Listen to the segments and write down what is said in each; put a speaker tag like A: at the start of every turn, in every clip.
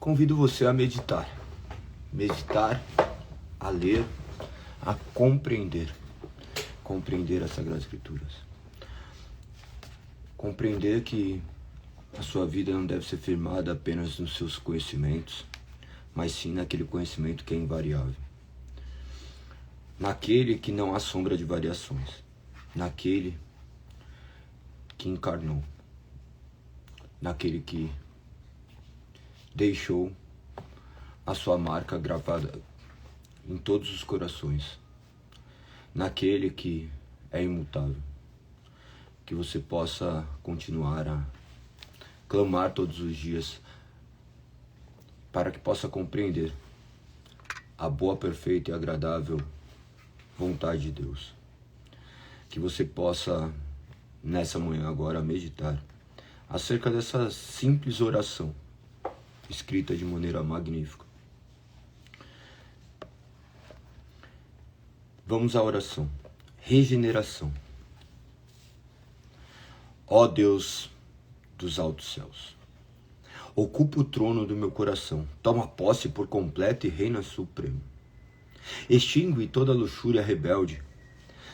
A: convido você a meditar. Meditar, a ler, a compreender. Compreender as Sagradas Escrituras. Compreender que a sua vida não deve ser firmada apenas nos seus conhecimentos, mas sim naquele conhecimento que é invariável. Naquele que não há sombra de variações. Naquele que encarnou. Naquele que deixou a sua marca gravada em todos os corações. Naquele que é imutável. Que você possa continuar a clamar todos os dias para que possa compreender a boa, perfeita e agradável vontade de Deus. Que você possa, nessa manhã agora, meditar acerca dessa simples oração, escrita de maneira magnífica. Vamos à oração. Regeneração. Ó Deus dos altos céus, ocupa o trono do meu coração, toma posse por completo e reina supremo. Extingue toda luxúria rebelde,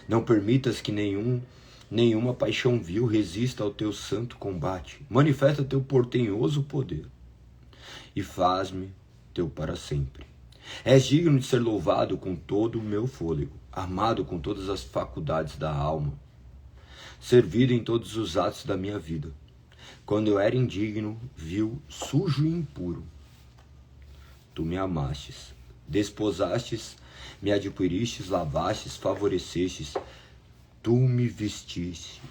A: não permitas que nenhuma paixão vil resista ao teu santo combate. Manifesta teu portenhoso poder e faz-me teu para sempre. És digno de ser louvado com todo o meu fôlego, amado com todas as faculdades da alma, servido em todos os atos da minha vida. Quando eu era indigno, vil, sujo e impuro, tu me amastes, desposastes, me adquiristes, lavastes, favorecestes, tu me vestiste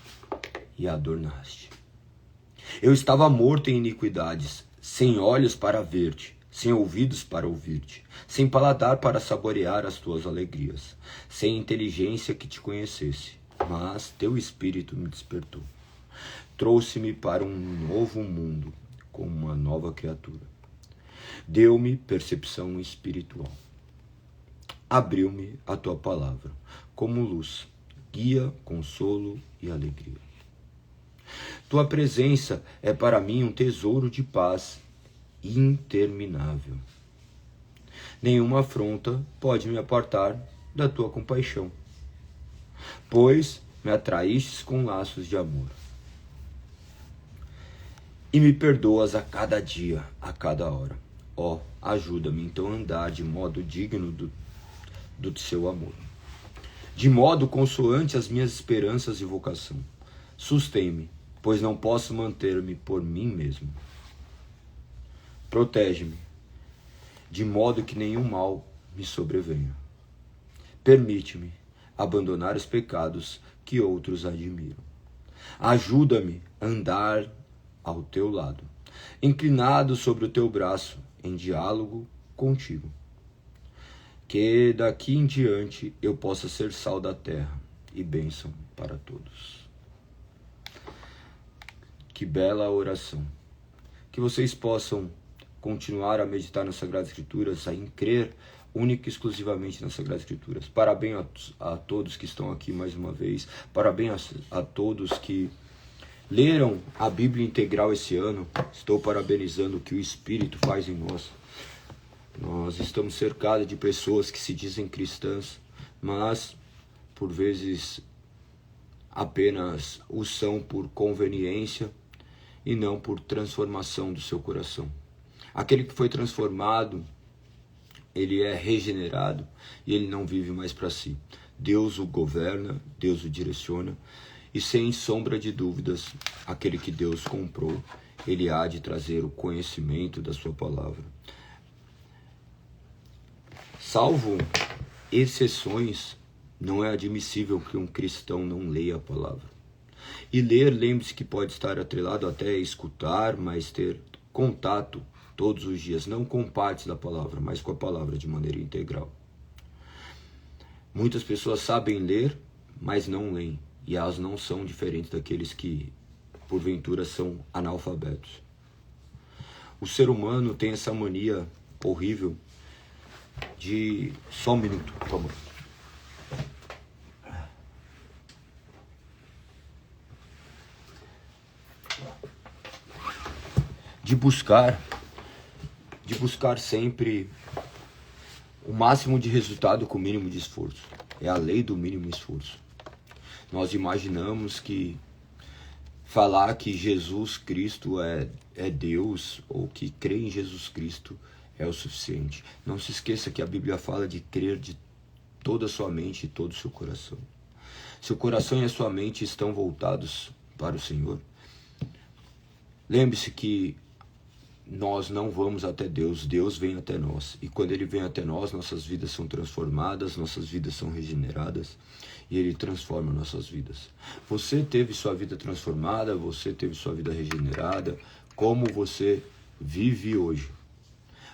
A: e adornaste. Eu estava morto em iniquidades, sem olhos para ver-te, sem ouvidos para ouvir-te, sem paladar para saborear as tuas alegrias, sem inteligência que te conhecesse, mas teu Espírito me despertou. Trouxe-me para um novo mundo, como uma nova criatura. Deu-me percepção espiritual. Abriu-me a tua palavra, como luz, guia, consolo e alegria. Tua presença é para mim um tesouro de paz interminável. Nenhuma afronta pode me apartar da tua compaixão, pois me atraístes com laços de amor. E me perdoas a cada dia, a cada hora. Ó, ajuda-me então a andar de modo digno do seu amor, de modo consoante as minhas esperanças e vocação. Sustém-me, pois não posso manter-me por mim mesmo. Protege-me, de modo que nenhum mal me sobrevenha. Permite-me abandonar os pecados que outros admiram. Ajuda-me a andar ao teu lado, inclinado sobre o teu braço, em diálogo contigo. Que daqui em diante eu possa ser sal da terra e bênção para todos. Que bela oração. Que vocês possam continuar a meditar nas Sagradas Escrituras, a crer única e exclusivamente nas Sagradas Escrituras. Parabéns a todos que estão aqui mais uma vez. Parabéns a todos que leram a Bíblia integral esse ano. Estou parabenizando o que o Espírito faz em nós. Nós estamos cercados de pessoas que se dizem cristãs, mas por vezes apenas o são por conveniência e não por transformação do seu coração. Aquele que foi transformado, ele é regenerado e ele não vive mais para si. Deus o governa, Deus o direciona. E sem sombra de dúvidas, aquele que Deus comprou, ele há de trazer o conhecimento da sua palavra. Salvo exceções, não é admissível que um cristão não leia a palavra. E ler, lembre-se que pode estar atrelado até a escutar, mas ter contato todos os dias, não com partes da palavra, mas com a palavra de maneira integral. Muitas pessoas sabem ler, mas não leem. E elas não são diferentes daqueles que, porventura, são analfabetos. O ser humano tem essa mania horrível de... Só um minuto, por favor. De de buscar sempre o máximo de resultado com o mínimo de esforço. É a lei do mínimo esforço. Nós imaginamos que falar que Jesus Cristo é Deus, ou que crer em Jesus Cristo é o suficiente. Não se esqueça que a Bíblia fala de crer de toda a sua mente e todo o seu coração. Seu coração e a sua mente estão voltados para o Senhor. Lembre-se que nós não vamos até Deus, Deus vem até nós. E quando Ele vem até nós, nossas vidas são transformadas, nossas vidas são regeneradas e Ele transforma nossas vidas. Você teve sua vida transformada, você teve sua vida regenerada, como você vive hoje.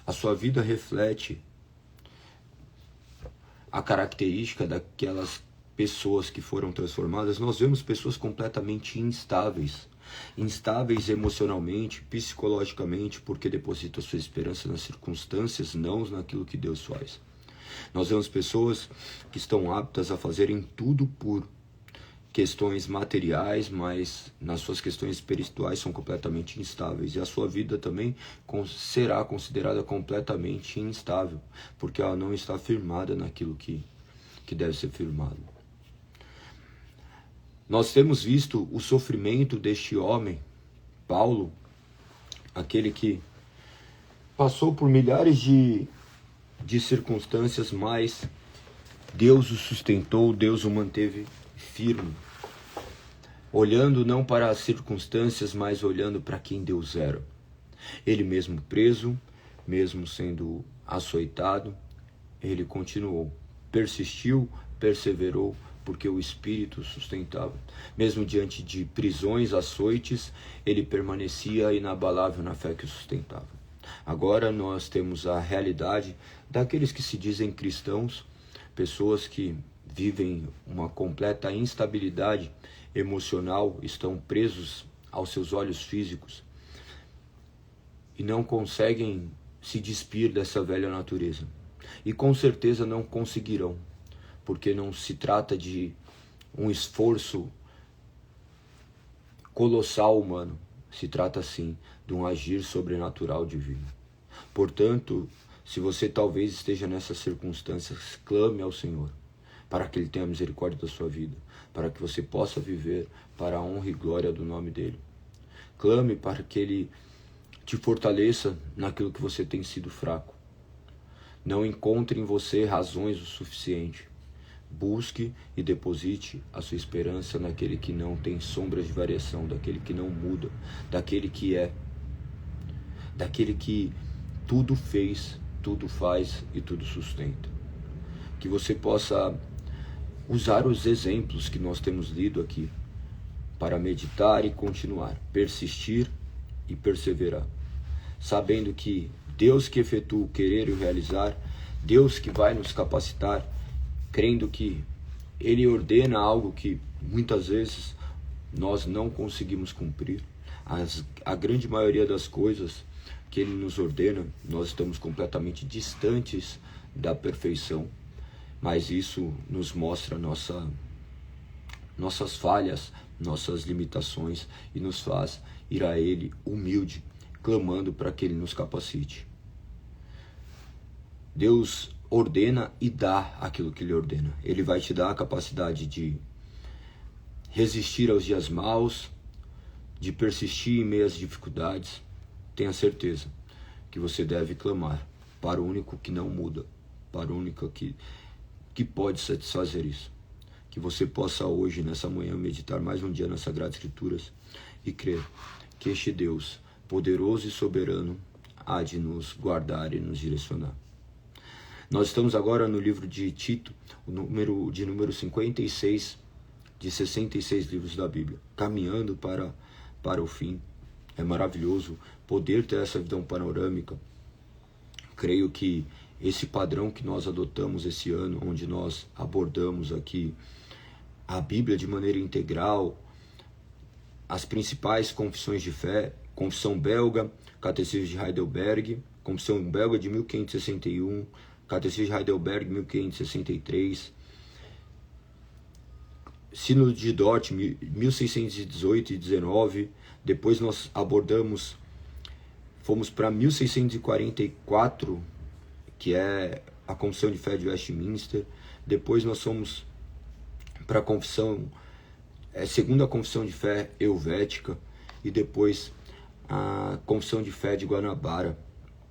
A: A sua vida reflete a característica daquelas pessoas que foram transformadas. Nós vemos pessoas completamente instáveis emocionalmente, psicologicamente, porque depositam sua esperança nas circunstâncias, não naquilo que Deus faz. Nós vemos pessoas que estão aptas a fazerem tudo por questões materiais, mas nas suas questões espirituais são completamente instáveis. E a sua vida também será considerada completamente instável, porque ela não está firmada naquilo que deve ser firmado. Nós temos visto o sofrimento deste homem, Paulo, aquele que passou por milhares de circunstâncias, mas Deus o sustentou, Deus o manteve firme, olhando não para as circunstâncias, mas olhando para quem Deus era. Ele mesmo preso, mesmo sendo açoitado, ele continuou, persistiu, perseverou, porque o Espírito sustentava. Mesmo diante de prisões, açoites, ele permanecia inabalável na fé que o sustentava. Agora nós temos a realidade daqueles que se dizem cristãos, pessoas que vivem uma completa instabilidade emocional, estão presos aos seus olhos físicos e não conseguem se despir dessa velha natureza. E com certeza não conseguirão, porque não se trata de um esforço colossal humano, se trata sim de um agir sobrenatural divino. Portanto, se você talvez esteja nessas circunstâncias, clame ao Senhor, para que Ele tenha misericórdia da sua vida, para que você possa viver para a honra e glória do nome dEle. Clame para que Ele te fortaleça naquilo que você tem sido fraco. Não encontre em você razões o suficiente. Busque e deposite a sua esperança naquele que não tem sombras de variação, daquele que não muda, daquele que é, daquele que tudo fez, tudo faz e tudo sustenta. Que você possa usar os exemplos que nós temos lido aqui para meditar e continuar, persistir e perseverar, sabendo que Deus que efetua o querer e o realizar, Deus que vai nos capacitar, crendo que Ele ordena algo que muitas vezes nós não conseguimos cumprir. A grande maioria das coisas que Ele nos ordena, nós estamos completamente distantes da perfeição, mas isso nos mostra nossas falhas, nossas limitações e nos faz ir a Ele humilde, clamando para que Ele nos capacite. Deus ordena e dá aquilo que Ele ordena. Ele vai te dar a capacidade de resistir aos dias maus, de persistir em meio às dificuldades. Tenha certeza que você deve clamar para o único que não muda, para o único que pode satisfazer isso. Que você possa hoje, nessa manhã, meditar mais um dia nas Sagradas Escrituras e crer que este Deus, poderoso e soberano, há de nos guardar e nos direcionar. Nós estamos agora no livro de Tito, o número 56, de 66 livros da Bíblia, caminhando para o fim. É maravilhoso poder ter essa visão panorâmica. Creio que esse padrão que nós adotamos esse ano, onde nós abordamos aqui a Bíblia de maneira integral, as principais confissões de fé, Confissão Belga, Catecismo de Heidelberg, Confissão Belga de 1561, Catecismo de Heidelberg, 1563, Sínodo de Dort, 1618 e 19. Depois nós abordamos fomos para 1644, que é a Confissão de Fé de Westminster. Depois nós fomos para a confissão, segunda Confissão de Fé Helvética, e depois a Confissão de Fé de Guanabara.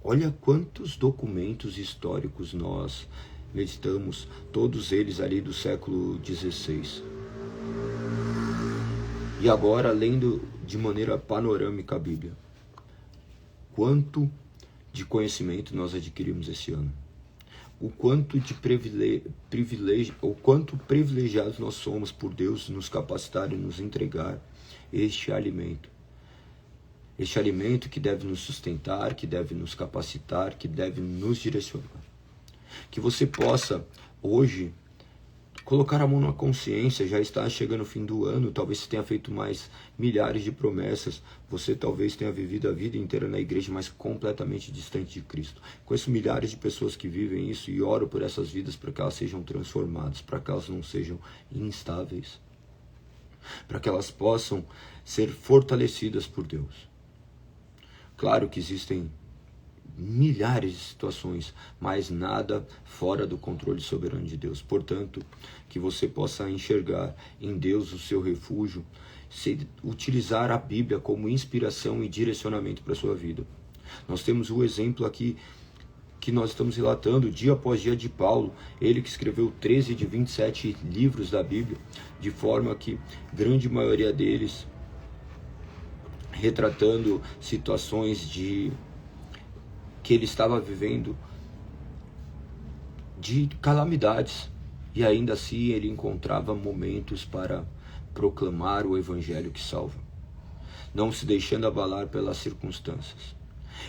A: Olha quantos documentos históricos nós meditamos, todos eles ali do século XVI. E agora, lendo de maneira panorâmica a Bíblia, quanto de conhecimento nós adquirimos esse ano. O quanto de quanto privilegiados nós somos por Deus nos capacitar e nos entregar este alimento. Este alimento que deve nos sustentar, que deve nos capacitar, que deve nos direcionar. Que você possa, hoje, colocar a mão na consciência. Já está chegando o fim do ano, talvez você tenha feito mais milhares de promessas, você talvez tenha vivido a vida inteira na igreja, mas completamente distante de Cristo. Conheço milhares de pessoas que vivem isso e oro por essas vidas para que elas sejam transformadas, para que elas não sejam instáveis, para que elas possam ser fortalecidas por Deus. Claro que existem milhares de situações, mas nada fora do controle soberano de Deus. Portanto, que você possa enxergar em Deus o seu refúgio, utilizar a Bíblia como inspiração e direcionamento para a sua vida. Nós temos o exemplo aqui que nós estamos relatando dia após dia de Paulo, ele que escreveu 13 de 27 livros da Bíblia, de forma que grande maioria deles retratando situações que ele estava vivendo de calamidades, e ainda assim ele encontrava momentos para proclamar o evangelho que salva, não se deixando abalar pelas circunstâncias.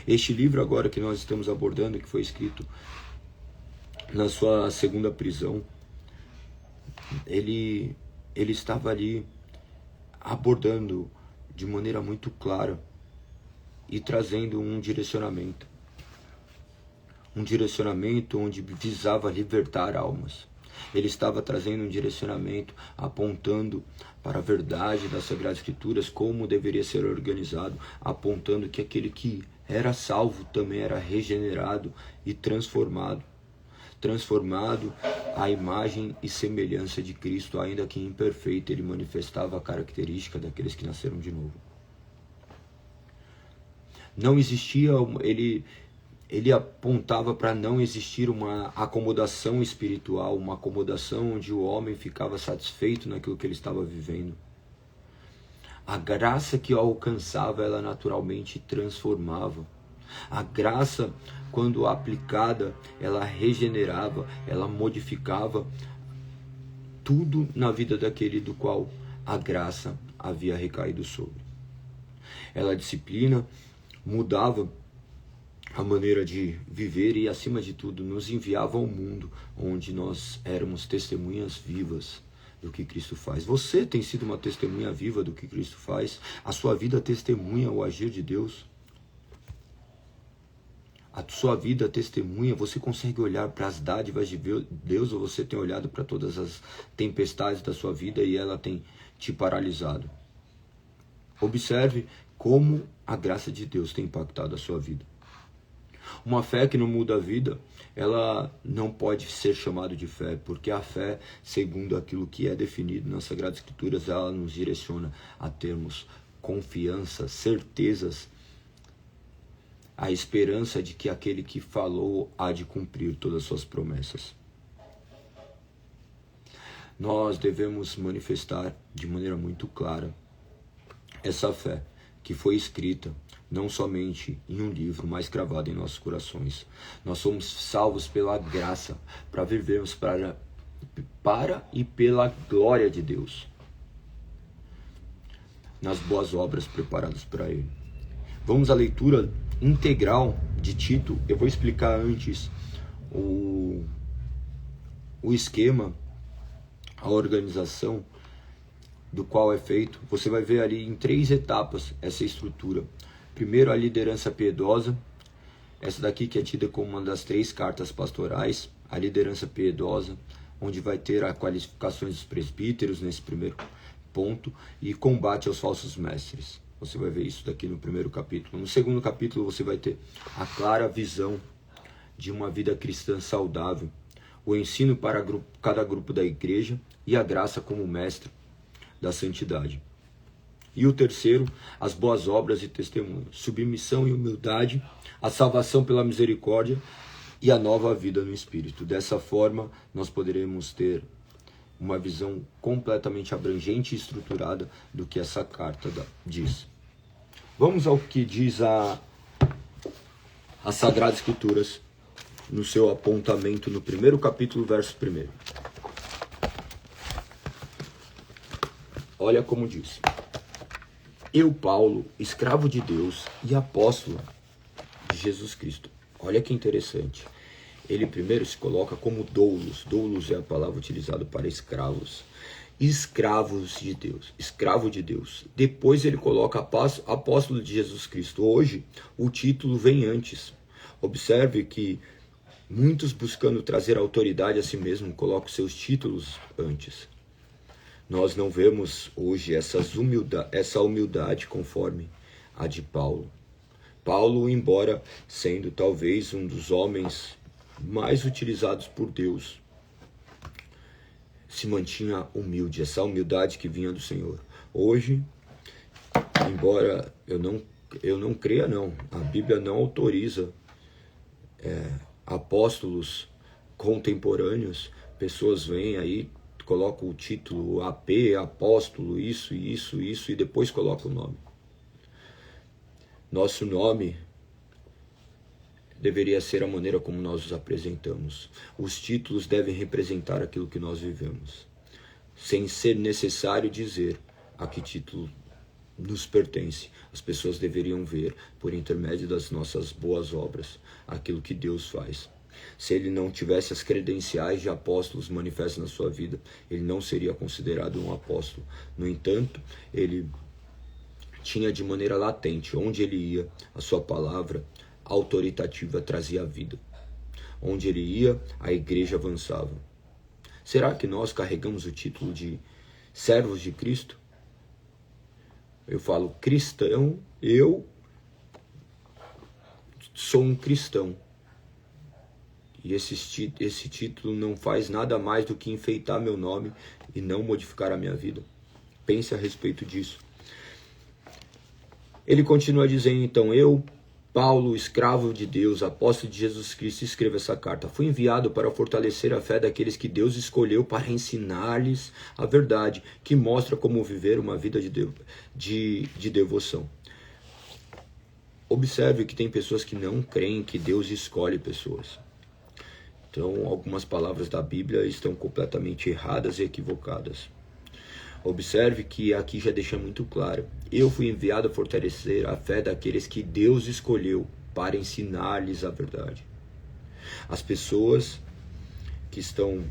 A: Este livro agora que nós estamos abordando, que foi escrito na sua segunda prisão, ele estava ali abordando de maneira muito clara e trazendo um direcionamento onde visava libertar almas. Ele estava trazendo um direcionamento, apontando para a verdade das Sagradas Escrituras, como deveria ser organizado, apontando que aquele que era salvo também era regenerado e transformado à imagem e semelhança de Cristo, ainda que imperfeito. Ele manifestava a característica daqueles que nasceram de novo. Não existia, ele apontava para não existir uma acomodação espiritual, uma acomodação onde o homem ficava satisfeito naquilo que ele estava vivendo. A graça que o alcançava, ela naturalmente transformava. A graça, quando aplicada, ela regenerava, ela modificava tudo na vida daquele do qual a graça havia recaído sobre. Ela disciplina, mudava a maneira de viver e, acima de tudo, nos enviava ao mundo onde nós éramos testemunhas vivas do que Cristo faz. Você tem sido uma testemunha viva do que Cristo faz? A sua vida testemunha o agir de Deus? A sua vida testemunha? Você consegue olhar para as dádivas de Deus, ou você tem olhado para todas as tempestades da sua vida e ela tem te paralisado? Observe como a graça de Deus tem impactado a sua vida. Uma fé que não muda a vida, ela não pode ser chamada de fé, porque a fé, segundo aquilo que é definido nas Sagradas Escrituras, ela nos direciona a termos confiança, certezas, a esperança de que aquele que falou há de cumprir todas as suas promessas. Nós devemos manifestar de maneira muito clara essa fé que foi escrita não somente em um livro, mas gravada em nossos corações. Nós somos salvos pela graça, para vivermos para e pela glória de Deus, nas boas obras preparadas para Ele. Vamos à leitura integral de Tito. Eu vou explicar antes o esquema, a organização do qual é feito. Você vai ver ali em 3 etapas essa estrutura. Primeiro, a liderança piedosa, essa daqui que é tida como uma das 3 cartas pastorais, a liderança piedosa, onde vai ter as qualificações dos presbíteros nesse primeiro ponto, e combate aos falsos mestres. Você vai ver isso daqui no primeiro capítulo. No segundo capítulo você vai ter a clara visão de uma vida cristã saudável, o ensino para cada grupo da igreja e a graça como mestre da santidade. E o terceiro, as boas obras e testemunhos, submissão e humildade, a salvação pela misericórdia e a nova vida no Espírito. Dessa forma, nós poderemos ter uma visão completamente abrangente e estruturada do que essa carta diz. Vamos ao que diz as Sagradas Escrituras no seu apontamento no primeiro capítulo, verso 1. Olha como diz: eu, Paulo, escravo de Deus e apóstolo de Jesus Cristo. Olha que interessante. Ele primeiro se coloca como doulos. Doulos é a palavra utilizada para escravos. Escravos de Deus. Escravo de Deus. Depois ele coloca apóstolo de Jesus Cristo. Hoje, o título vem antes. Observe que muitos, buscando trazer autoridade a si mesmo, colocam seus títulos antes. Nós não vemos hoje essa humildade conforme a de Paulo. Paulo, embora sendo talvez um dos homens mais utilizados por Deus, se mantinha humilde, essa humildade que vinha do Senhor. Hoje, embora eu não creia, não, a Bíblia não autoriza apóstolos contemporâneos, pessoas vêm aí, colocam o título AP, apóstolo, isso, e depois colocam o nome. Nosso nome deveria ser a maneira como nós os apresentamos. Os títulos devem representar aquilo que nós vivemos, sem ser necessário dizer a que título nos pertence. As pessoas deveriam ver, por intermédio das nossas boas obras, aquilo que Deus faz. Se ele não tivesse as credenciais de apóstolos manifestas na sua vida, ele não seria considerado um apóstolo. No entanto, ele tinha de maneira latente, onde ele ia, a sua palavra autoritativa trazia a vida. Onde ele ia, a igreja avançava. Será que nós carregamos o título de servos de Cristo? Eu falo cristão, eu sou um cristão. E esse título não faz nada mais do que enfeitar meu nome e não modificar a minha vida. Pense a respeito disso. Ele continua dizendo, então, eu, Paulo, escravo de Deus, apóstolo de Jesus Cristo, escrevo essa carta. Fui enviado para fortalecer a fé daqueles que Deus escolheu para ensinar-lhes a verdade, que mostra como viver uma vida de devoção. Observe que tem pessoas que não creem que Deus escolhe pessoas. Então, algumas palavras da Bíblia estão completamente erradas e equivocadas. Observe que aqui já deixa muito claro. Eu fui enviado a fortalecer a fé daqueles que Deus escolheu para ensinar-lhes a verdade. As pessoas que estão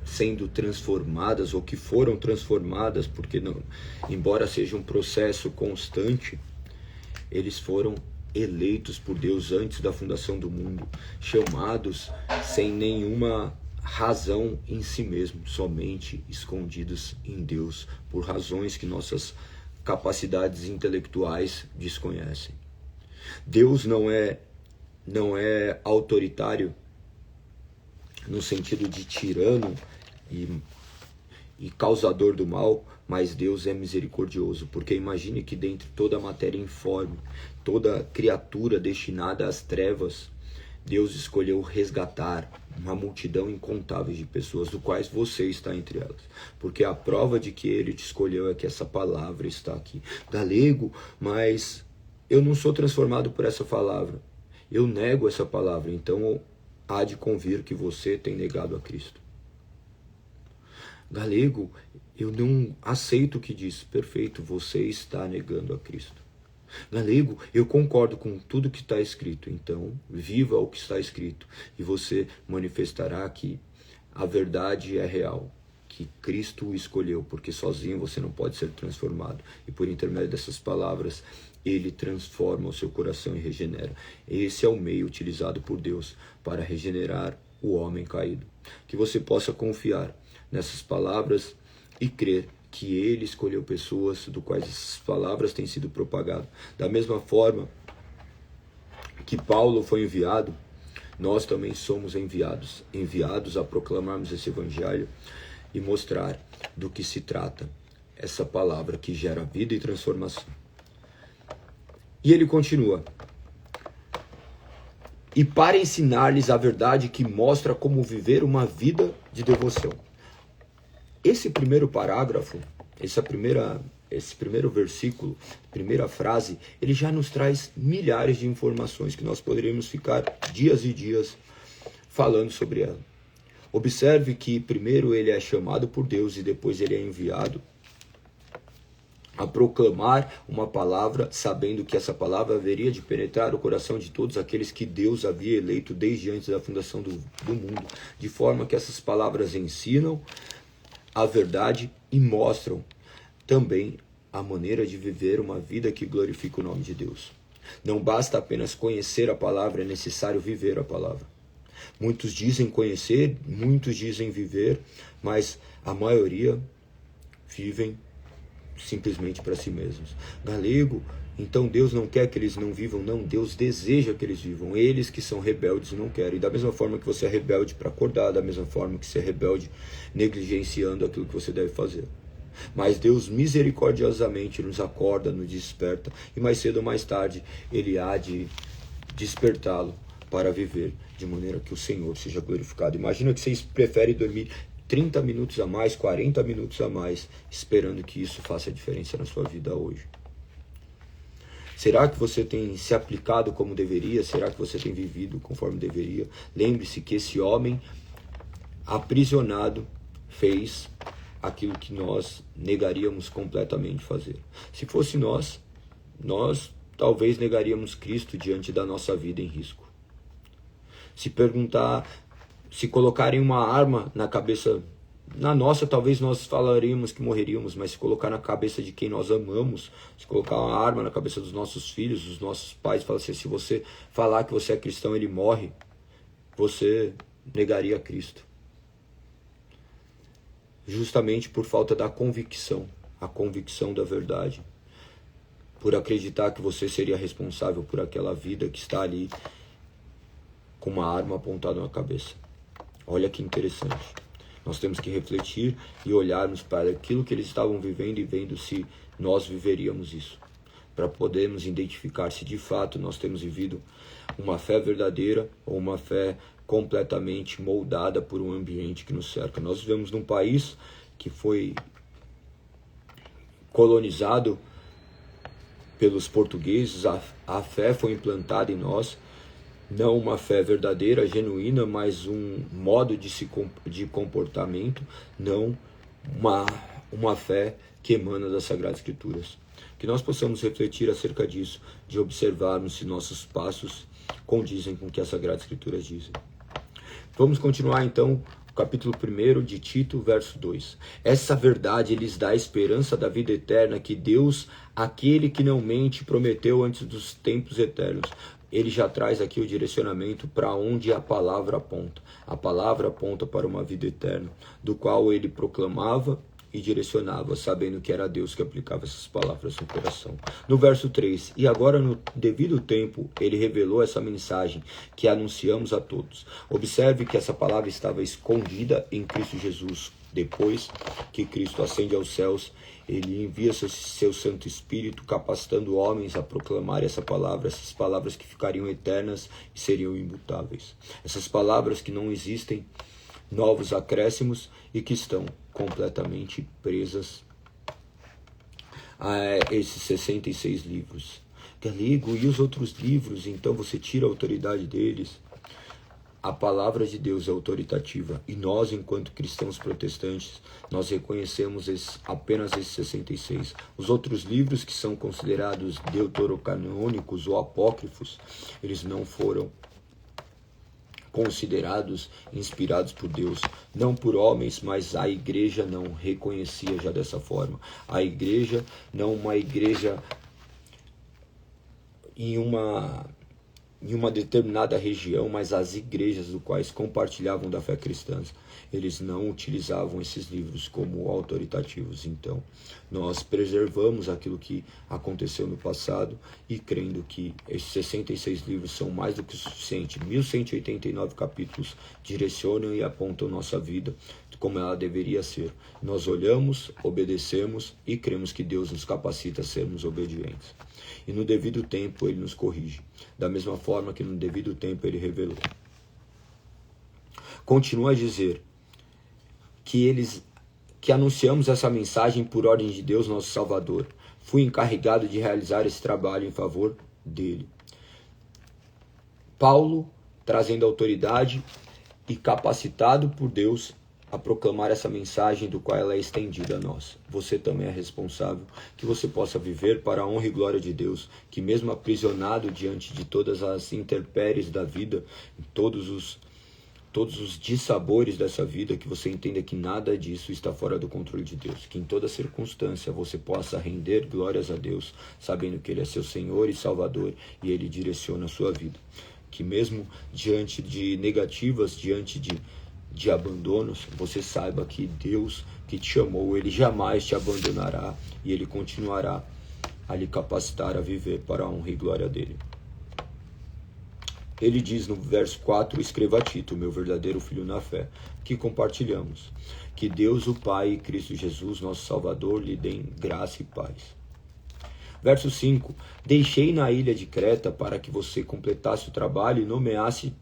A: sendo transformadas ou que foram transformadas, porque não, embora seja um processo constante, eles foram eleitos por Deus antes da fundação do mundo, chamados sem nenhuma razão em si mesmo, somente escondidos em Deus, por razões que nossas capacidades intelectuais desconhecem. Deus não é autoritário no sentido de tirano e causador do mal, mas Deus é misericordioso, porque imagine que dentre toda a matéria informe, toda criatura destinada às trevas, Deus escolheu resgatar uma multidão incontável de pessoas, do quais você está entre elas. Porque a prova de que Ele te escolheu é que essa palavra está aqui. Galego, mas eu não sou transformado por essa palavra. Eu nego essa palavra, então há de convir que você tem negado a Cristo. Galego, eu não aceito o que diz. Perfeito, você está negando a Cristo. Galego, eu concordo com tudo que está escrito, então viva o que está escrito e você manifestará que a verdade é real, que Cristo o escolheu, porque sozinho você não pode ser transformado, e por intermédio dessas palavras Ele transforma o seu coração e regenera. Esse é o meio utilizado por Deus para regenerar o homem caído. Que você possa confiar nessas palavras e crer que ele escolheu pessoas do quais essas palavras têm sido propagadas. Da mesma forma que Paulo foi enviado, nós também somos enviados a proclamarmos esse evangelho e mostrar do que se trata essa palavra que gera vida e transformação. E ele continua: e para ensinar-lhes a verdade que mostra como viver uma vida de devoção. Esse primeiro parágrafo, esse primeiro versículo, primeira frase, ele já nos traz milhares de informações que nós poderíamos ficar dias e dias falando sobre ela. Observe que primeiro ele é chamado por Deus e depois ele é enviado a proclamar uma palavra, sabendo que essa palavra haveria de penetrar o coração de todos aqueles que Deus havia eleito desde antes da fundação do mundo, de forma que essas palavras ensinam a verdade e mostram também a maneira de viver uma vida que glorifica o nome de Deus. Não basta apenas conhecer a palavra, é necessário viver a palavra. Muitos dizem conhecer, muitos dizem viver, mas a maioria vivem simplesmente para si mesmos. Galego, então Deus não quer que eles não vivam, não, Deus deseja que eles vivam. Eles que são rebeldes não querem. E da mesma forma que você é rebelde para acordar, da mesma forma que você é rebelde negligenciando aquilo que você deve fazer. Mas Deus misericordiosamente nos acorda, nos desperta, e mais cedo ou mais tarde Ele há de despertá-lo para viver de maneira que o Senhor seja glorificado. Imagina que vocês preferem dormir 30 minutos a mais, 40 minutos a mais, esperando que isso faça diferença na sua vida hoje. Será que você tem se aplicado como deveria? Será que você tem vivido conforme deveria? Lembre-se que esse homem aprisionado fez aquilo que nós negaríamos completamente fazer. Se fosse nós talvez negaríamos Cristo diante da nossa vida em risco. Se colocarem uma arma na cabeça, na nossa, talvez nós falaríamos que morreríamos, mas se colocar na cabeça de quem nós amamos, se colocar uma arma na cabeça dos nossos filhos, dos nossos pais, falar assim, se você falar que você é cristão, ele morre, você negaria Cristo. Justamente por falta da convicção, a convicção da verdade, por acreditar que você seria responsável por aquela vida que está ali com uma arma apontada na cabeça. Olha que interessante. Nós temos que refletir e olharmos para aquilo que eles estavam vivendo e vendo se nós viveríamos isso, para podermos identificar se de fato nós temos vivido uma fé verdadeira ou uma fé completamente moldada por um ambiente que nos cerca. Nós vivemos num país que foi colonizado pelos portugueses, a fé foi implantada em nós, não uma fé verdadeira, genuína, mas um modo de comportamento, não uma fé que emana das Sagradas Escrituras. Que nós possamos refletir acerca disso, de observarmos se nossos passos condizem com o que as Sagradas Escrituras dizem. Vamos continuar então o capítulo 1 de Tito, verso 2. Essa verdade lhes dá a esperança da vida eterna que Deus, aquele que não mente, prometeu antes dos tempos eternos. Ele já traz aqui o direcionamento para onde a palavra aponta. A palavra aponta para uma vida eterna, do qual ele proclamava e direcionava, sabendo que era Deus que aplicava essas palavras no coração. No verso 3, e agora no devido tempo, ele revelou essa mensagem que anunciamos a todos. Observe que essa palavra estava escondida em Cristo Jesus. Depois que Cristo ascende aos céus, ele envia seu Santo Espírito, capacitando homens a proclamar essa palavra, essas palavras que ficariam eternas e seriam imutáveis. Essas palavras que não existem novos acréscimos e que estão completamente presas a esses 66 livros. Galego, e os outros livros? Então você tira a autoridade deles? A palavra de Deus é autoritativa e nós, enquanto cristãos protestantes, nós reconhecemos apenas esses 66. Os outros livros que são considerados deuterocanônicos ou apócrifos, eles não foram considerados inspirados por Deus, não por homens, mas a igreja não reconhecia já dessa forma. A igreja, não uma igreja em uma em uma determinada região, mas as igrejas do quais compartilhavam da fé cristã, eles não utilizavam esses livros como autoritativos. Então, nós preservamos aquilo que aconteceu no passado e crendo que esses 66 livros são mais do que o suficiente. 1189 capítulos direcionam e apontam nossa vida como ela deveria ser. Nós olhamos, obedecemos e cremos que Deus nos capacita a sermos obedientes. E no devido tempo Ele nos corrige, da mesma forma que no devido tempo Ele revelou. Continua a dizer que anunciamos essa mensagem por ordem de Deus, nosso Salvador. Fui encarregado de realizar esse trabalho em favor dele. Paulo, trazendo autoridade e capacitado por Deus a proclamar essa mensagem do qual ela é estendida a nós. Você também é responsável, que você possa viver para a honra e glória de Deus, que mesmo aprisionado diante de todas as intempéries da vida, todos os dissabores dessa vida, que você entenda que nada disso está fora do controle de Deus, que em toda circunstância você possa render glórias a Deus, sabendo que Ele é seu Senhor e Salvador e Ele direciona a sua vida. Que mesmo diante de negativas, diante de abandonos, você saiba que Deus que te chamou, Ele jamais te abandonará e Ele continuará a lhe capacitar a viver para a honra e glória dEle. Ele diz no verso 4, escreva a Tito, meu verdadeiro filho na fé, que compartilhamos. Que Deus, o Pai e Cristo Jesus, nosso Salvador, lhe deem graça e paz. Verso 5, deixei na ilha de Creta para que você completasse o trabalho e nomeasse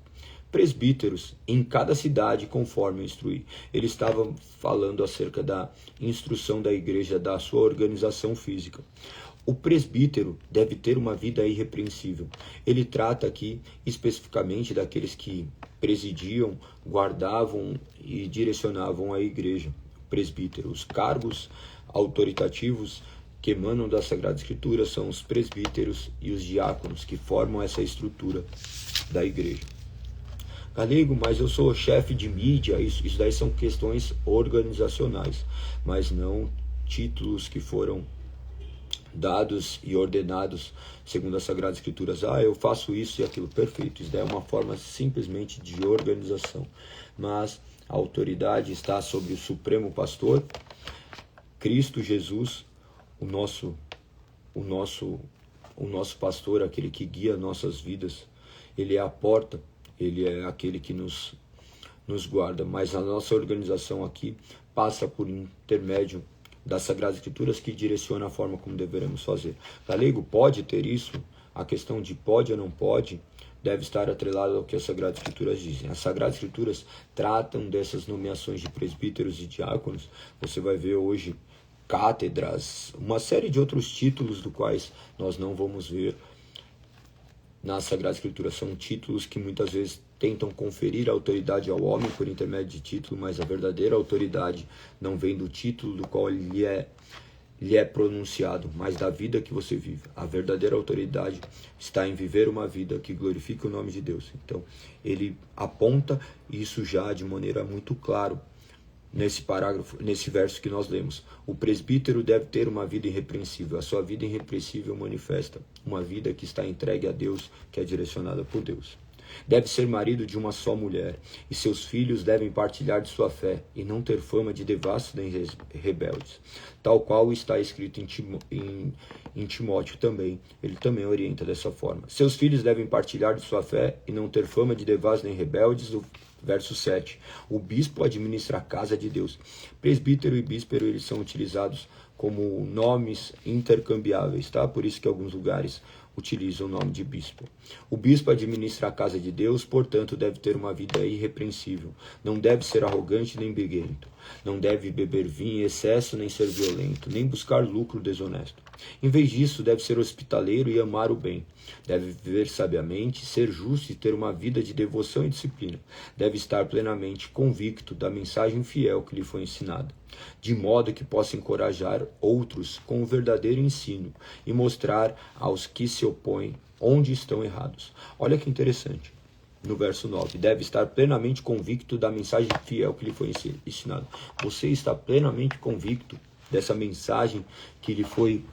A: presbíteros em cada cidade conforme eu instruí. Ele estava falando acerca da instrução da igreja, da sua organização física. O presbítero deve ter uma vida irrepreensível. Ele trata aqui especificamente daqueles que presidiam, guardavam e direcionavam a igreja. Presbítero, os cargos autoritativos que emanam da Sagrada Escritura são os presbíteros e os diáconos que formam essa estrutura da igreja. Galego, mas eu sou chefe de mídia, isso daí são questões organizacionais, mas não títulos que foram dados e ordenados segundo as Sagradas Escrituras. Eu faço isso e aquilo. Perfeito, isso daí é uma forma simplesmente de organização, mas a autoridade está sobre o Supremo Pastor, Cristo Jesus, o nosso pastor, aquele que guia nossas vidas. Ele é a porta, Ele é aquele que nos guarda, mas a nossa organização aqui passa por intermédio das Sagradas Escrituras, que direciona a forma como deveremos fazer. Galego, pode ter isso? A questão de pode ou não pode deve estar atrelada ao que as Sagradas Escrituras dizem. As Sagradas Escrituras tratam dessas nomeações de presbíteros e diáconos. Você vai ver hoje cátedras, uma série de outros títulos do quais nós não vamos ver nas Sagradas Escrituras. São títulos que muitas vezes tentam conferir autoridade ao homem por intermédio de título, mas a verdadeira autoridade não vem do título do qual lhe é pronunciado, mas da vida que você vive. A verdadeira autoridade está em viver uma vida que glorifique o nome de Deus. Então, ele aponta isso já de maneira muito clara nesse parágrafo, nesse verso que nós lemos. O presbítero deve ter uma vida irrepreensível. A sua vida irrepreensível manifesta uma vida que está entregue a Deus, que é direcionada por Deus. Deve ser marido de uma só mulher, e seus filhos devem partilhar de sua fé, e não ter fama de devassos nem rebeldes, tal qual está escrito em Timóteo também. Ele também orienta dessa forma. Seus filhos devem partilhar de sua fé, e não ter fama de devassos nem rebeldes. Verso 7. O bispo administra a casa de Deus. Presbítero e bíspero, eles são utilizados como nomes intercambiáveis, tá? Por isso que alguns lugares utilizam o nome de bispo. O bispo administra a casa de Deus, portanto, deve ter uma vida irrepreensível. Não deve ser arrogante nem briguento. Não deve beber vinho em excesso, nem ser violento, nem buscar lucro desonesto. Em vez disso, deve ser hospitaleiro e amar o bem. Deve viver sabiamente, ser justo e ter uma vida de devoção e disciplina. Deve estar plenamente convicto da mensagem fiel que lhe foi ensinada, de modo que possa encorajar outros com o verdadeiro ensino e mostrar aos que se opõem onde estão errados. Olha que interessante. No verso 9, deve estar plenamente convicto da mensagem fiel que lhe foi ensinada. Você está plenamente convicto dessa mensagem que lhe foi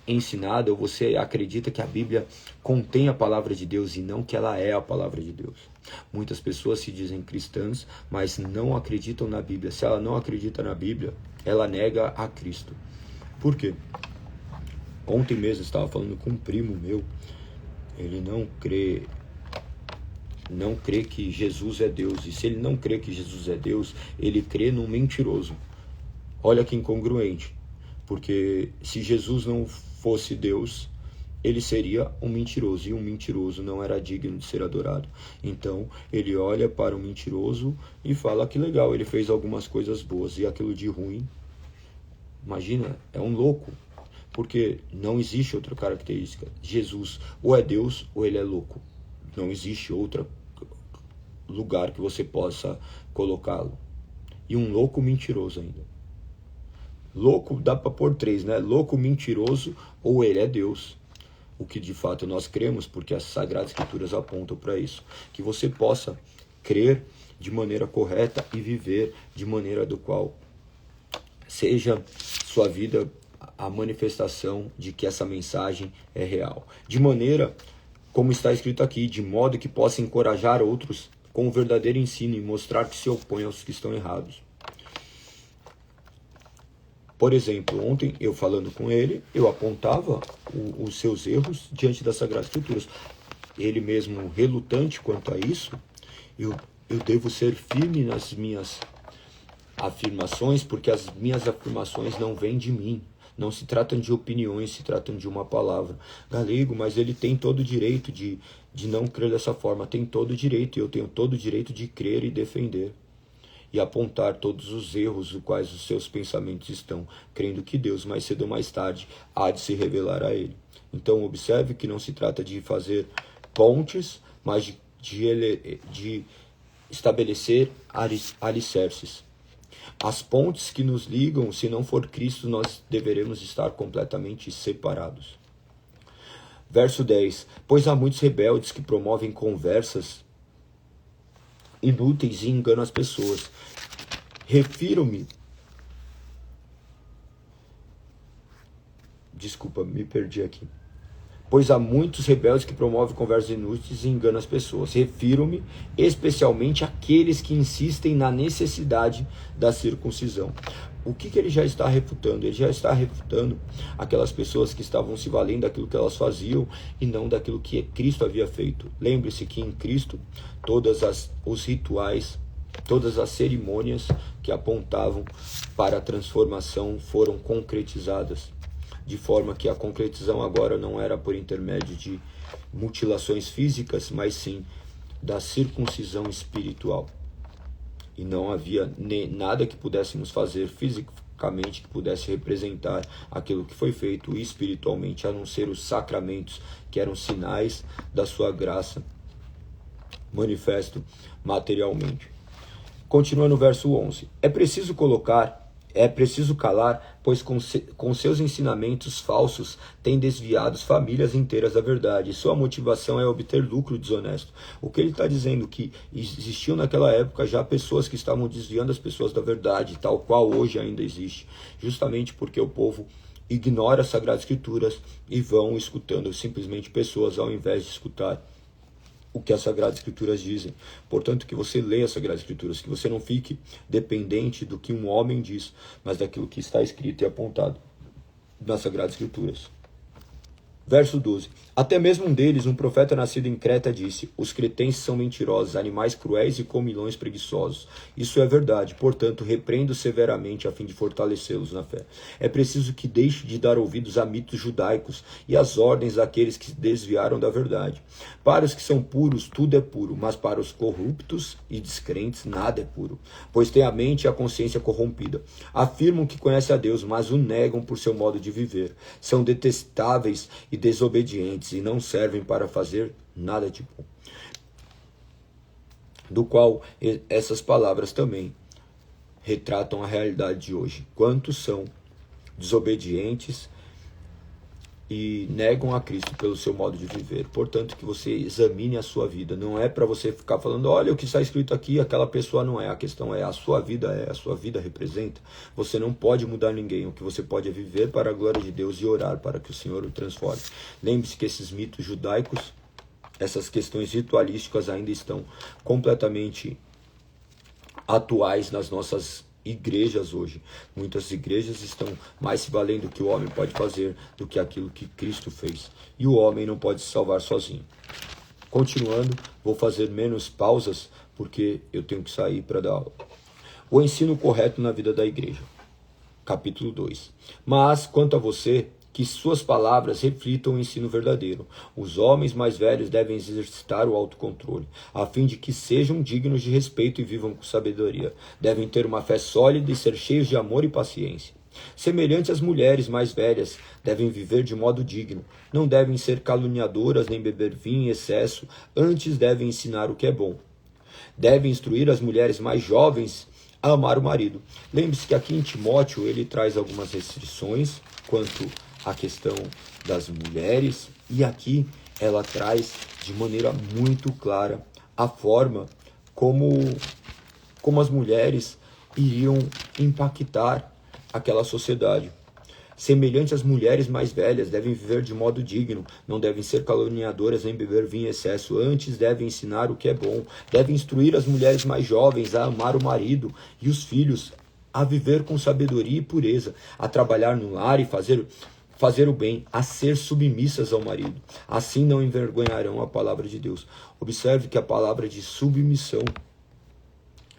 A: ensinada, ou você acredita que a Bíblia contém a palavra de Deus e não que ela é a palavra de Deus. Muitas pessoas se dizem cristãs, mas não acreditam na Bíblia. Se ela não acredita na Bíblia, ela nega a Cristo. Por quê? Ontem mesmo eu estava falando com um primo meu, ele não crê que Jesus é Deus. E se ele não crê que Jesus é Deus, ele crê num mentiroso. Olha que incongruente. Porque se Jesus não fosse Deus, ele seria um mentiroso. E um mentiroso não era digno de ser adorado. Então, ele olha para o mentiroso e fala que legal, ele fez algumas coisas boas. E aquilo de ruim, imagina, é um louco. Porque não existe outra característica. Jesus ou é Deus ou ele é louco. Não existe outro lugar que você possa colocá-lo. E um louco mentiroso ainda. Louco dá para pôr 3, né? Louco, mentiroso ou ele é Deus. O que de fato nós cremos, porque as Sagradas Escrituras apontam para isso. Que você possa crer de maneira correta e viver de maneira do qual seja sua vida a manifestação de que essa mensagem é real. De maneira, como está escrito aqui, de modo que possa encorajar outros com o verdadeiro ensino e mostrar que se opõe aos que estão errados. Por exemplo, ontem eu falando com ele, eu apontava os seus erros diante das Sagradas Escrituras. Ele mesmo relutante quanto a isso, eu devo ser firme nas minhas afirmações, porque as minhas afirmações não vêm de mim. Não se tratam de opiniões, se tratam de uma palavra. Galego, mas ele tem todo o direito de não crer dessa forma. Tem todo o direito, e eu tenho todo o direito de crer e defender. E apontar todos os erros os quais os seus pensamentos estão, crendo que Deus, mais cedo ou mais tarde, há de se revelar a ele. Então, observe que não se trata de fazer pontes, mas de estabelecer alicerces. As pontes que nos ligam, se não for Cristo, nós deveremos estar completamente separados. Verso 10. Pois há muitos rebeldes que promovem conversas inúteis e enganam as pessoas. Refiro-me. Desculpa, me perdi aqui. Pois há muitos rebeldes que promovem conversas inúteis e enganam as pessoas. Refiro-me especialmente àqueles que insistem na necessidade da circuncisão. O que ele já está refutando? Ele já está refutando aquelas pessoas que estavam se valendo daquilo que elas faziam e não daquilo que Cristo havia feito. Lembre-se que em Cristo todos os rituais, todas as cerimônias que apontavam para a transformação foram concretizadas. De forma que a concretização agora não era por intermédio de mutilações físicas, mas sim da circuncisão espiritual. E não havia nada que pudéssemos fazer fisicamente que pudesse representar aquilo que foi feito espiritualmente, a não ser os sacramentos, que eram sinais da sua graça, manifesto materialmente. Continua no verso 11. É preciso calar, pois com seus ensinamentos falsos tem desviado famílias inteiras da verdade. Sua motivação é obter lucro desonesto. O que ele está dizendo que existiam naquela época já pessoas que estavam desviando as pessoas da verdade, tal qual hoje ainda existe, justamente porque o povo ignora as Sagradas Escrituras e vão escutando simplesmente pessoas ao invés de escutar o que as Sagradas Escrituras dizem. Portanto, que você leia as Sagradas Escrituras, que você não fique dependente do que um homem diz, mas daquilo que está escrito e apontado nas Sagradas Escrituras. Verso 12. Até mesmo um deles, um profeta nascido em Creta, disse: os cretenses são mentirosos, animais cruéis e comilões preguiçosos. Isso é verdade, portanto, repreendo severamente a fim de fortalecê-los na fé. É preciso que deixe de dar ouvidos a mitos judaicos e às ordens daqueles que se desviaram da verdade. Para os que são puros, tudo é puro, mas para os corruptos e descrentes, nada é puro, pois têm a mente e a consciência corrompida. Afirmam que conhecem a Deus, mas o negam por seu modo de viver. São detestáveis e desobedientes e não servem para fazer nada de bom. Do qual essas palavras também retratam a realidade de hoje. Quantos são desobedientes e negam a Cristo pelo seu modo de viver. Portanto, que você examine a sua vida. Não é para você ficar falando, olha o que está escrito aqui, aquela pessoa não é. A questão é, a sua vida representa. Você não pode mudar ninguém. O que você pode é viver para a glória de Deus e orar para que o Senhor o transforme. Lembre-se que esses mitos judaicos, essas questões ritualísticas ainda estão completamente atuais nas nossas igrejas hoje. Muitas igrejas estão mais se valendo do que o homem pode fazer do que aquilo que Cristo fez. E o homem não pode se salvar sozinho. Continuando, vou fazer menos pausas porque eu tenho que sair para dar aula. O ensino correto na vida da igreja. Capítulo 2. Mas, quanto a você, que suas palavras reflitam o ensino verdadeiro. Os homens mais velhos devem exercitar o autocontrole, a fim de que sejam dignos de respeito e vivam com sabedoria. Devem ter uma fé sólida e ser cheios de amor e paciência. Semelhante às mulheres mais velhas, devem viver de modo digno. Não devem ser caluniadoras nem beber vinho em excesso, antes devem ensinar o que é bom. Devem instruir as mulheres mais jovens a amar o marido. Lembre-se que aqui em Timóteo ele traz algumas restrições quanto a questão das mulheres, e aqui ela traz de maneira muito clara a forma como as mulheres iriam impactar aquela sociedade. Semelhante às mulheres mais velhas, devem viver de modo digno, não devem ser caluniadoras nem beber vinho em excesso, antes devem ensinar o que é bom, devem instruir as mulheres mais jovens a amar o marido e os filhos, a viver com sabedoria e pureza, a trabalhar no lar e fazer o bem, a ser submissas ao marido. Assim não envergonharão a palavra de Deus. Observe que a palavra de submissão,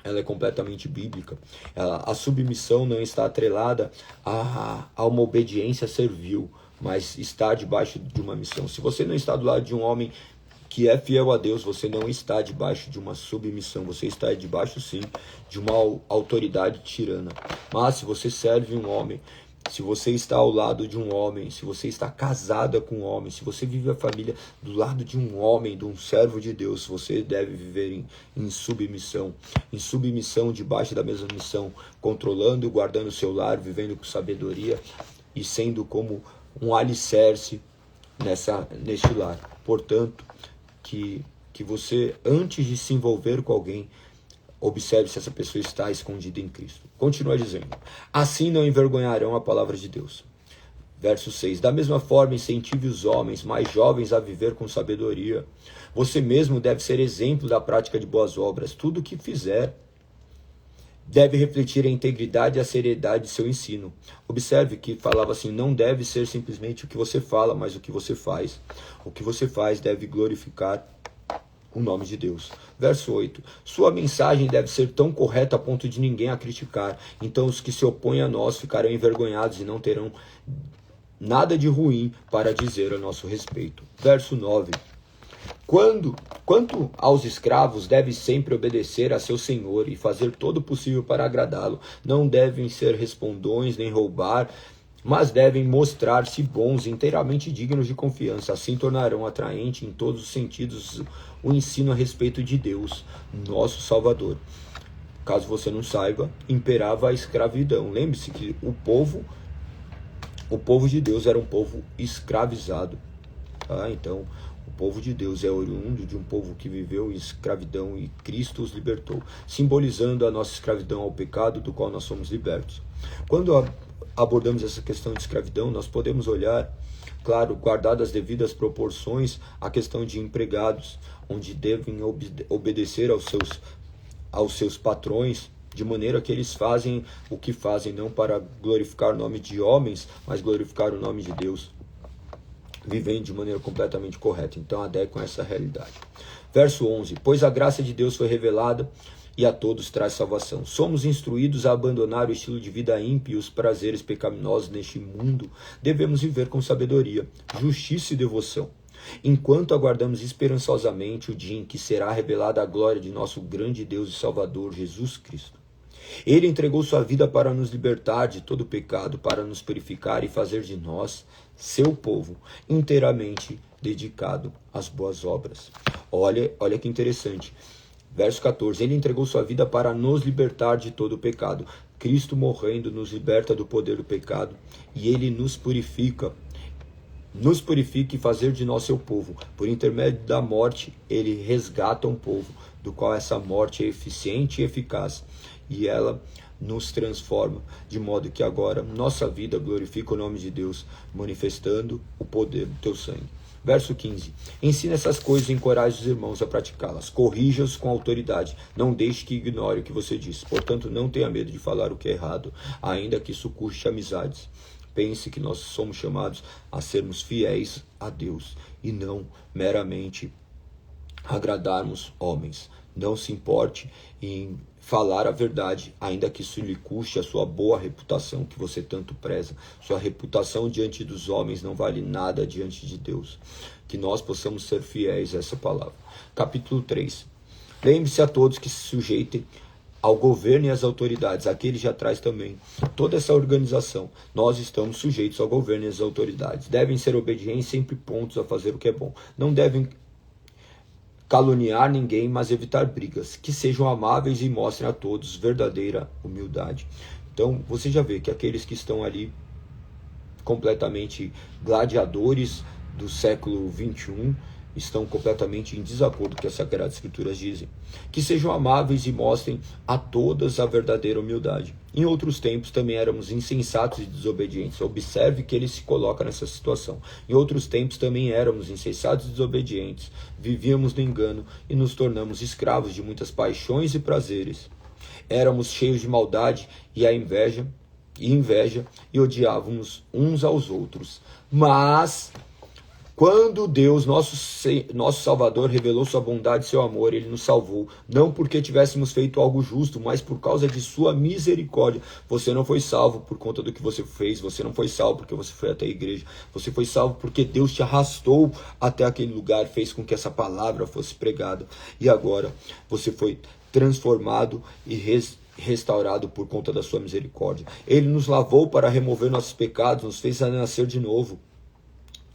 A: ela é completamente bíblica. A submissão não está atrelada a uma obediência servil, mas está debaixo de uma missão. Se você não está do lado de um homem que é fiel a Deus, você não está debaixo de uma submissão, você está debaixo sim de uma autoridade tirana. Mas se você serve um homem, se você está ao lado de um homem, se você está casada com um homem, se você vive a família do lado de um homem, de um servo de Deus, você deve viver em submissão debaixo da mesma missão, controlando e guardando o seu lar, vivendo com sabedoria e sendo como um alicerce neste lar. Portanto, que você, antes de se envolver com alguém, observe se essa pessoa está escondida em Cristo. Continua dizendo, assim não envergonharão a palavra de Deus. Verso 6, da mesma forma incentive os homens mais jovens a viver com sabedoria. Você mesmo deve ser exemplo da prática de boas obras. Tudo o que fizer deve refletir a integridade e a seriedade de seu ensino. Observe que falava assim, não deve ser simplesmente o que você fala, mas o que você faz. O que você faz deve glorificar o nome de Deus. Verso 8. Sua mensagem deve ser tão correta a ponto de ninguém a criticar. Então os que se opõem a nós ficarão envergonhados e não terão nada de ruim para dizer a nosso respeito. Verso 9. Quanto aos escravos, devem sempre obedecer a seu senhor e fazer todo o possível para agradá-lo. Não devem ser respondões nem roubar, mas devem mostrar-se bons e inteiramente dignos de confiança. Assim tornarão atraente em todos os sentidos o ensino a respeito de Deus, nosso Salvador. Caso você não saiba, imperava a escravidão. Lembre-se que o povo de Deus era um povo escravizado. Tá? Então, o povo de Deus é oriundo de um povo que viveu em escravidão e Cristo os libertou, simbolizando a nossa escravidão ao pecado do qual nós somos libertos. Quando abordamos essa questão de escravidão, nós podemos olhar, claro, guardadas as devidas proporções, a questão de empregados, onde devem obedecer aos seus patrões, de maneira que eles fazem o que fazem, não para glorificar o nome de homens, mas glorificar o nome de Deus, vivendo de maneira completamente correta. Então adequam essa realidade. Verso 11, pois a graça de Deus foi revelada, e a todos traz salvação. Somos instruídos a abandonar o estilo de vida ímpio e os prazeres pecaminosos neste mundo. Devemos viver com sabedoria, justiça e devoção, enquanto aguardamos esperançosamente o dia em que será revelada a glória de nosso grande Deus e Salvador, Jesus Cristo. Ele entregou sua vida para nos libertar de todo pecado, para nos purificar e fazer de nós, seu povo, inteiramente dedicado às boas obras. Olha que interessante. Verso 14, ele entregou sua vida para nos libertar de todo o pecado. Cristo morrendo nos liberta do poder do pecado e ele nos purifica nos purifica e fazer de nós seu povo. Por intermédio da morte, ele resgata um povo, do qual essa morte é eficiente e eficaz, e ela nos transforma, de modo que agora nossa vida glorifica o nome de Deus, manifestando o poder do teu sangue. Verso 15. Ensina essas coisas e encoraje os irmãos a praticá-las. Corrija-os com autoridade. Não deixe que ignore o que você diz. Portanto, não tenha medo de falar o que é errado, ainda que isso custe amizades. Pense que nós somos chamados a sermos fiéis a Deus e não meramente agradarmos homens. Não se importe em falar a verdade, ainda que isso lhe custe a sua boa reputação que você tanto preza. Sua reputação diante dos homens não vale nada diante de Deus. Que nós possamos ser fiéis a essa palavra. Capítulo 3. Lembre-se a todos que se sujeitem ao governo e às autoridades. Aqui ele já traz também toda essa organização. Nós estamos sujeitos ao governo e às autoridades. Devem ser obedientes, sempre prontos a fazer o que é bom. Não devem caluniar ninguém, mas evitar brigas, que sejam amáveis e mostrem a todos verdadeira humildade. Então, você já vê que aqueles que estão ali completamente gladiadores do século 21 estão completamente em desacordo com o que as Sagradas Escrituras dizem. Que sejam amáveis e mostrem a todas a verdadeira humildade. Em outros tempos também éramos insensatos e desobedientes. Observe que ele se coloca nessa situação. Em outros tempos também éramos insensatos e desobedientes. Vivíamos no engano e nos tornamos escravos de muitas paixões e prazeres. Éramos cheios de maldade e inveja e odiávamos uns aos outros. Mas quando Deus, nosso Salvador, revelou sua bondade e seu amor, ele nos salvou, não porque tivéssemos feito algo justo, mas por causa de sua misericórdia. Você não foi salvo por conta do que você fez, você não foi salvo porque você foi até a igreja, você foi salvo porque Deus te arrastou até aquele lugar, fez com que essa palavra fosse pregada, e agora você foi transformado e restaurado por conta da sua misericórdia. Ele nos lavou para remover nossos pecados, nos fez nascer de novo.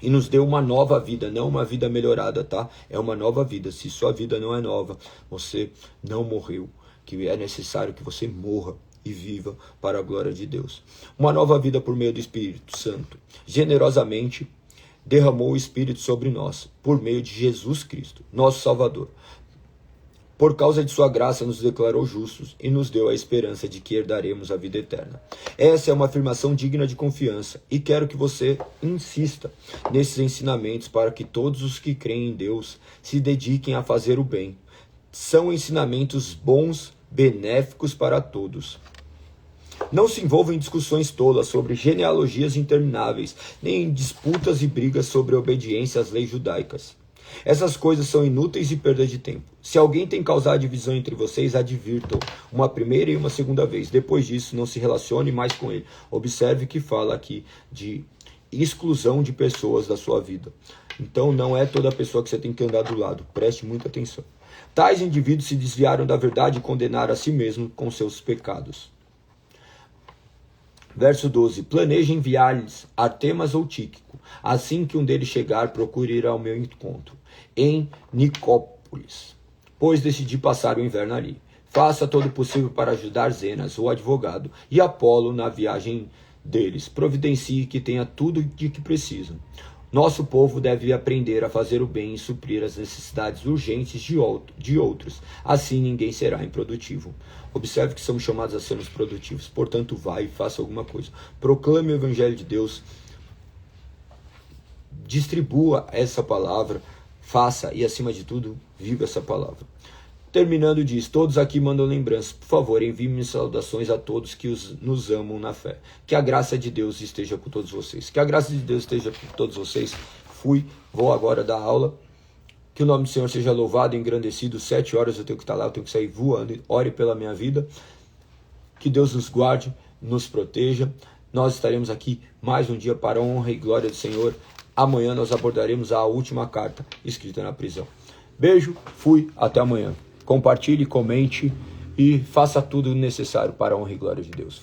A: E nos deu uma nova vida, não uma vida melhorada, tá? É uma nova vida. Se sua vida não é nova, você não morreu. Que é necessário que você morra e viva para a glória de Deus. Uma nova vida por meio do Espírito Santo. Generosamente derramou o Espírito sobre nós, por meio de Jesus Cristo, nosso Salvador. Por causa de sua graça nos declarou justos e nos deu a esperança de que herdaremos a vida eterna. Essa é uma afirmação digna de confiança e quero que você insista nesses ensinamentos para que todos os que creem em Deus se dediquem a fazer o bem. São ensinamentos bons, benéficos para todos. Não se envolvam em discussões tolas sobre genealogias intermináveis, nem em disputas e brigas sobre a obediência às leis judaicas. Essas coisas são inúteis e perda de tempo. Se alguém tem causado divisão entre vocês, advirtam uma primeira e uma segunda vez. Depois disso, não se relacione mais com ele. Observe que fala aqui de exclusão de pessoas da sua vida. Então, não é toda pessoa que você tem que andar do lado. Preste muita atenção. Tais indivíduos se desviaram da verdade e condenaram a si mesmos com seus pecados. Verso 12. Planeje enviar-lhes Artemas ou Tíquico. Assim que um deles chegar, procure ir ao meu encontro, em Nicópolis, pois decidi passar o inverno ali. Faça todo o possível para ajudar Zenas, o advogado, e Apolo na viagem deles. Providencie que tenha tudo de que precisam. Nosso povo deve aprender a fazer o bem e suprir as necessidades urgentes de outros. Assim ninguém será improdutivo. Observe que somos chamados a sermos produtivos. Portanto, vai e faça alguma coisa. Proclame o Evangelho de Deus. Distribua essa palavra. Faça e, acima de tudo, viva essa palavra. Terminando diz, todos aqui mandam lembranças. Por favor, enviem-me saudações a todos que nos amam na fé. Que a graça de Deus esteja com todos vocês. Que a graça de Deus esteja com todos vocês. Vou agora dar aula. Que o nome do Senhor seja louvado e engrandecido. 7 horas eu tenho que estar lá, eu tenho que sair voando. Ore pela minha vida. Que Deus nos guarde, nos proteja. Nós estaremos aqui mais um dia para a honra e glória do Senhor. Amanhã nós abordaremos a última carta escrita na prisão. Beijo, até amanhã. Compartilhe, comente e faça tudo necessário para a honra e glória de Deus.